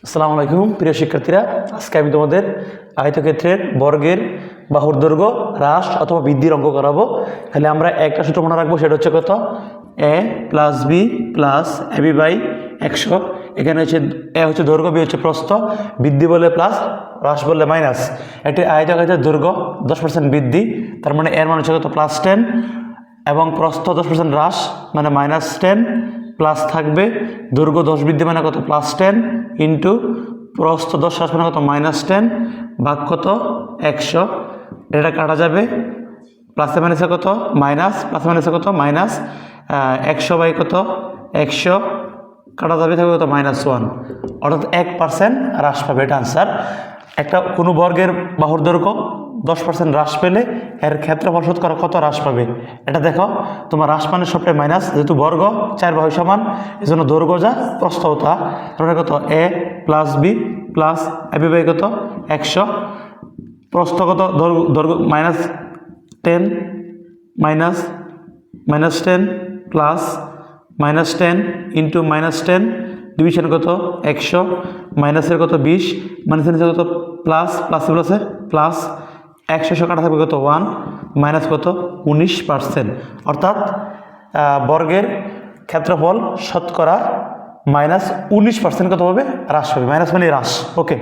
আসসালামু আলাইকুম প্রিয় শিক্ষার্থীরা, আজকে আমি তোমাদের আয়তক্ষেত্রের বর্গের বাহুর দৈর্ঘ্য হ্রাস অথবা বৃদ্ধির অঙ্ক করাবো। তাহলে আমরা একটা সূত্র মনে রাখবো, সেটা হচ্ছে কত, a plus B plus AB by 100। এখানে হচ্ছে এ হচ্ছে দৈর্ঘ্য, বি হচ্ছে প্রস্থ, বৃদ্ধি বলে প্লাস, হ্রাস বললে মাইনাস। একটি আয়তক্ষেত্রের দৈর্ঘ্য 10% বৃদ্ধি, তার মানে এর মান হচ্ছে কত, +10, এবং প্রস্থ 10% হ্রাস মানে -10, প্লাস থাকবে দৈর্ঘ্য 10 বৃদ্ধি মানে কত, +10 ইন্টু প্রস্থ 10 হ্রাস মানে কত, -10 ভাগ কত, 100। এটা কাটা যাবে, প্লাসে মাইনাসে কত, মাইনাস, প্লাসে মাইনাসে কত, মাইনাস। 100 বাই কত, 100 কাটা যাবে, থাকবে কত, -1, অর্থাৎ 1% হ্রাস পাবে। এটা আনসার। একটা কোনো বর্গের বাহুর দৈর্ঘ্য 10% হ্রাস পেলে এর ক্ষেত্রফল শতকরা কত হ্রাস পাবে, এটা দেখো। তোমার হ্রাস মানে সবটাই মাইনাস, যেহেতু বর্গ 4 বাহু সমান, এই জন্য দৈর্ঘ্য যা প্রস্থও তা। তাহলে কত, a plus B plus AB by কত, 100। প্রস্থ কত, দৈর্ঘ্য -10 -10 প্লাস -10 ইন্টু -10 ডিভিশন কত, 100, মাইনাসের কত, 20, মাইনাসের কত, প্লাস, প্লাসে প্লাসে প্লাস, 100 কাটা থাকবে কত, 1, মাইনাস কত, 19%। অর্থাৎ বর্গের ক্ষেত্রফল শতকরা -19% কত হবে, হ্রাস হবে। মাইনাস মানে হ্রাস। ওকে।